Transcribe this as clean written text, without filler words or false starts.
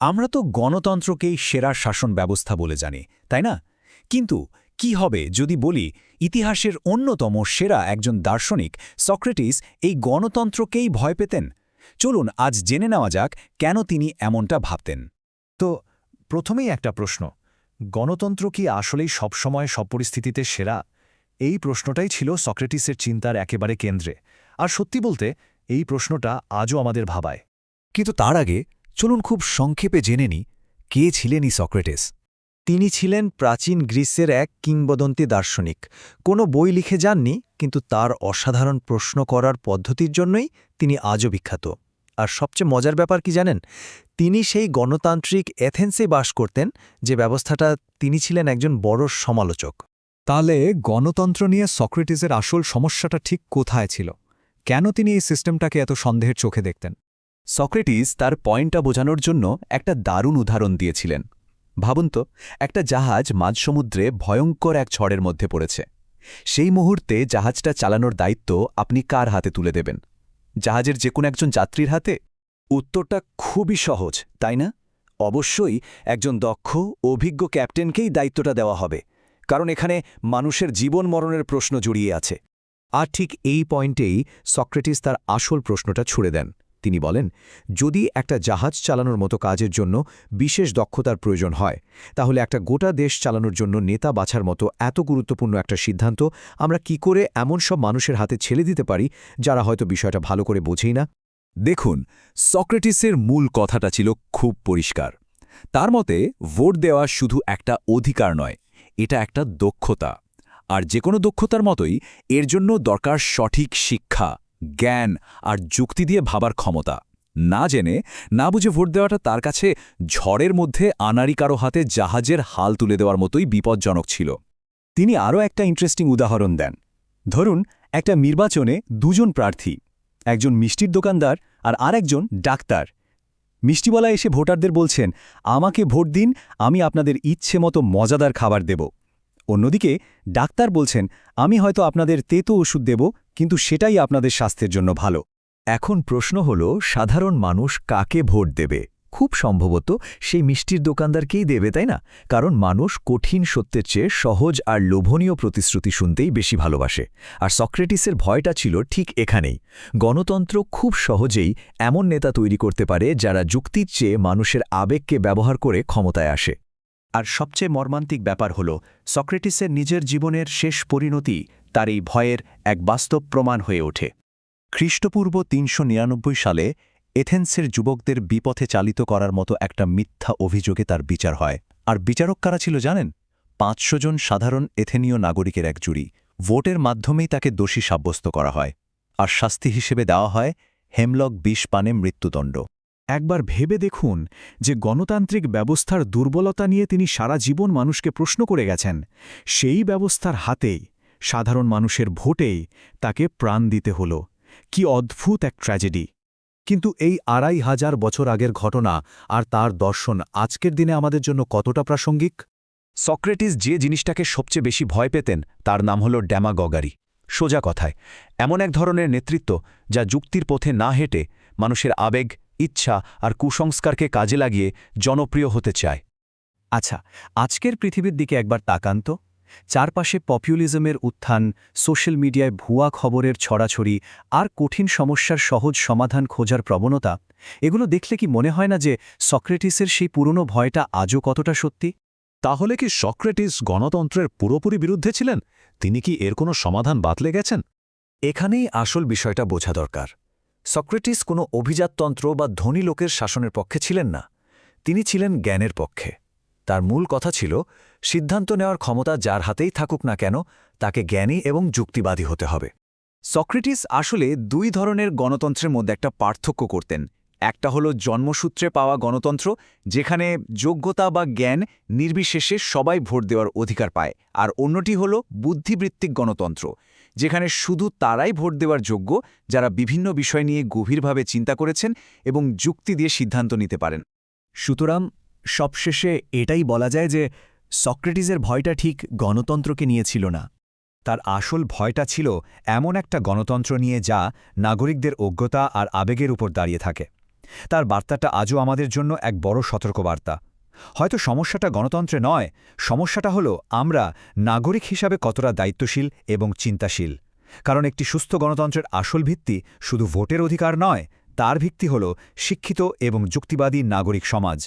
আমরা তো গণতন্ত্রকেই সেরা শাসন ব্যবস্থা বলে জানি, তাই না? কিন্তু কি হবে যদি বলি ইতিহাসের অন্যতম সেরা একজন দার্শনিক সক্রেটিস এই গণতন্ত্রকেই ভয় পেতেন? চলুন আজ জেনে নেওয়া যাক কেন তিনি এমনটা ভাবতেন। তো প্রথমেই একটা প্রশ্ন, গণতন্ত্র কি আসলেই সবসময় সব পরিস্থিতিতে সেরা? এই প্রশ্নটাই ছিল সক্রেটিসের চিন্তার একেবারে কেন্দ্রে। আর সত্যি বলতে এই প্রশ্নটা আজও আমাদের ভাবায়। কিন্তু তার আগে চলুন খুব সংক্ষেপে জেনে নিই কে ছিলেন এই সক্রেটিস। তিনি ছিলেন প্রাচীন গ্রিসের এক কিংবদন্তি দার্শনিক। কোনো বই লিখে যাননি, কিন্তু তার অসাধারণ প্রশ্ন করার পদ্ধতির জন্যই তিনি আজও বিখ্যাত। আর সবচেয়ে মজার ব্যাপার কি জানেন? তিনি সেই গণতান্ত্রিক এথেন্সে বাস করতেন, যে ব্যবস্থাটা তিনি ছিলেন একজন বড় সমালোচক। তাহলে গণতন্ত্র নিয়ে সক্রেটিসের আসল সমস্যাটা ঠিক কোথায় ছিল? কেন তিনি এই সিস্টেমটাকে এত সন্দেহের চোখে দেখতেন? সক্রেটিস তার পয়েন্টটা বোঝানোর জন্য একটা দারুণ উদাহরণ দিয়েছিলেন। ভাবুন তো, একটা জাহাজ মাঝসমুদ্রে ভয়ঙ্কর এক ঝড়ের মধ্যে পড়েছে। সেই মুহূর্তে জাহাজটা চালানোর দায়িত্ব আপনি কার হাতে তুলে দেবেন? জাহাজের যে কোনো একজন যাত্রীর হাতে? উত্তরটা খুবই সহজ, তাই না? অবশ্যই একজন দক্ষ অভিজ্ঞ ক্যাপ্টেনকেই দায়িত্বটা দেওয়া হবে, কারণ এখানে মানুষের জীবন মরণের প্রশ্ন জড়িয়ে আছে। আর ঠিক এই পয়েন্টেই সক্রেটিস তার আসল প্রশ্নটা ছুড়ে দেন। তিনি বলেন, যদি একটা জাহাজ চালানোর মতো কাজের জন্য বিশেষ দক্ষতার প্রয়োজন হয়, তাহলে একটা গোটা দেশ চালানোর জন্য নেতা বাছার মতো এত গুরুত্বপূর্ণ একটা সিদ্ধান্ত আমরা কি করে এমন সব মানুষের হাতে ছেড়ে দিতে পারি যারা হয়তো বিষয়টা ভালো করে বোঝেই না? দেখুন, সক্রেটিসের মূল কথাটা ছিল খুব পরিষ্কার। তার মতে ভোট দেওয়া শুধু একটা অধিকার নয়, এটা একটা দক্ষতা। আর যে কোনো দক্ষতার মতোই এর জন্য দরকার সঠিক শিক্ষা, জ্ঞান আর যুক্তি দিয়ে ভাবার ক্ষমতা। না জেনে না বুঝে ভোট দেওয়াটা তার কাছে ঝড়ের মধ্যে আনাড়ি কারো হাতে জাহাজের হাল তুলে দেওয়ার মতোই বিপজ্জনক ছিল। তিনি আরও একটা ইন্টারেস্টিং উদাহরণ দেন। ধরুন, একটা নির্বাচনে দুজন প্রার্থী, একজন মিষ্টির দোকানদার আর আরেকজন ডাক্তার। মিষ্টিওয়ালা এসে ভোটারদের বলছেন, আমাকে ভোট দিন, আমি আপনাদের ইচ্ছে মতো মজাদার খাবার দেব। অন্যদিকে ডাক্তার বলছেন, আমি হয়তো আপনাদের তেতো ওষুধ দেব, কিন্তু সেটাই আপনাদের স্বাস্থ্যের জন্য ভালো। এখন প্রশ্ন হল, সাধারণ মানুষ কাকে ভোট দেবে? খুব সম্ভবত সেই মিষ্টির দোকানদারকেই দেবে, তাই না? কারণ মানুষ কঠিন সত্যের চেয়ে সহজ আর লোভনীয় প্রতিশ্রুতি শুনতেই বেশি ভালোবাসে। আর সক্রেটিসের ভয়টা ছিল ঠিক এখানেই। গণতন্ত্র খুব সহজেই এমন নেতা তৈরি করতে পারে যারা যুক্তির চেয়ে মানুষের আবেগকে ব্যবহার করে ক্ষমতায় আসে। আর সবচেয়ে মর্মান্তিক ব্যাপার হল, সক্রেটিসের নিজের জীবনের শেষ পরিণতি তার এই ভয়ের এক বাস্তব প্রমাণ হয়ে ওঠে। খ্রিস্টপূর্ব ৩৯৯ সালে এথেন্সের যুবকদের বিপথে চালিত করার মতো একটা মিথ্যা অভিযোগে তার বিচার হয়। আর বিচারক কারা ছিল জানেন? ৫০০ জন সাধারণ এথেনীয় নাগরিকের এক জুরি। ভোটের মাধ্যমেই তাকে দোষী সাব্যস্ত করা হয়, আর শাস্তি হিসেবে দেওয়া হয় হেমলক বিষ পানে মৃত্যুদণ্ড। একবার ভেবে দেখুন যে গণতান্ত্রিক ব্যবস্থার দুর্বলতা নিয়ে তিনি সারা জীবন মানুষকে প্রশ্ন করে গেছেন, সেই ব্যবস্থার হাতেই, সাধারণ মানুষের ভোটেই তাকে প্রাণ দিতে হল। কি অদ্ভুত এক ট্র্যাজেডি! কিন্তু এই ২৫০০ বছর আগের ঘটনা আর তার দর্শন আজকের দিনে আমাদের জন্য কতটা প্রাসঙ্গিক? সক্রেটিস যে জিনিসটাকে সবচেয়ে বেশি ভয় পেতেন তার নাম হল ড্যামাগগারি। সোজা কথায় এমন এক ধরনের নেতৃত্ব যা যুক্তির পথে না হেঁটে মানুষের আবেগ, ইচ্ছা আর কুসংস্কারকে কাজে লাগিয়ে জনপ্রিয় হতে চায়। আচ্ছা, আজকের পৃথিবীর দিকে একবার তাকান তো। চারপাশে পপুলিজমের উত্থান, সোশ্যাল মিডিয়ায় ভুয়া খবরের ছড়াছড়ি আর কঠিন সমস্যার সহজ সমাধান খোঁজার প্রবণতা, এগুলো দেখলে কি মনে হয় না যে সক্রেটিসের সেই পুরনো ভয়টা আজও কতটা সত্যি? তাহলে কি সক্রেটিস গণতন্ত্রের পুরোপুরি বিরুদ্ধে ছিলেন? তিনি কি এর কোনো সমাধান বাতলে গেছেন? এখানেই আসল বিষয়টা বোঝা দরকার। সক্রেটিস কোনো অভিজাততন্ত্র বা ধনী লোকের শাসনের পক্ষে ছিলেন না। তিনি ছিলেন জ্ঞানের পক্ষে। তার মূল কথা ছিল, সিদ্ধান্ত নেওয়ার ক্ষমতা যার হাতেই থাকুক না কেন, তাকে জ্ঞানী এবং যুক্তিবাদী হতে হবে। সক্রেটিস আসলে দুই ধরনের গণতন্ত্রের মধ্যে একটা পার্থক্য করতেন। একটা হলো জন্মসূত্রে পাওয়া গণতন্ত্র, যেখানে যোগ্যতা বা জ্ঞান নির্বিশেষে সবাই ভোট দেওয়ার অধিকার পায়, আর অন্যটি হলো বুদ্ধিবৃত্তিক গণতন্ত্র, যেখানে শুধু তারাই ভোট দেওয়ার যোগ্য যারা বিভিন্ন বিষয় নিয়ে গভীরভাবে চিন্তা করেছেন এবং যুক্তি দিয়ে সিদ্ধান্ত নিতে পারেন। সুতরাং সবশেষে এটাই বলা যায় যে সক্রেটিসের ভয়টা ঠিক গণতন্ত্রকে নিয়ে ছিল না। তার আসল ভয়টা ছিল এমন একটা গণতন্ত্র নিয়ে যা নাগরিকদের অজ্ঞতা আর আবেগের উপর দাঁড়িয়ে থাকে। তার বার্তাটা আজও আমাদের জন্য এক বড় সতর্কবার্তা। হয়তো সমস্যাটা গণতন্ত্রে নয়, সমস্যাটা হলো আমরা নাগরিক হিসাবে কতটা দায়িত্বশীল এবং চিন্তাশীল। কারণ একটি সুস্থ গণতন্ত্রের আসল ভিত্তি শুধু ভোটের অধিকার নয়, তার ভিত্তি হল শিক্ষিত এবং যুক্তিবাদী নাগরিক সমাজ।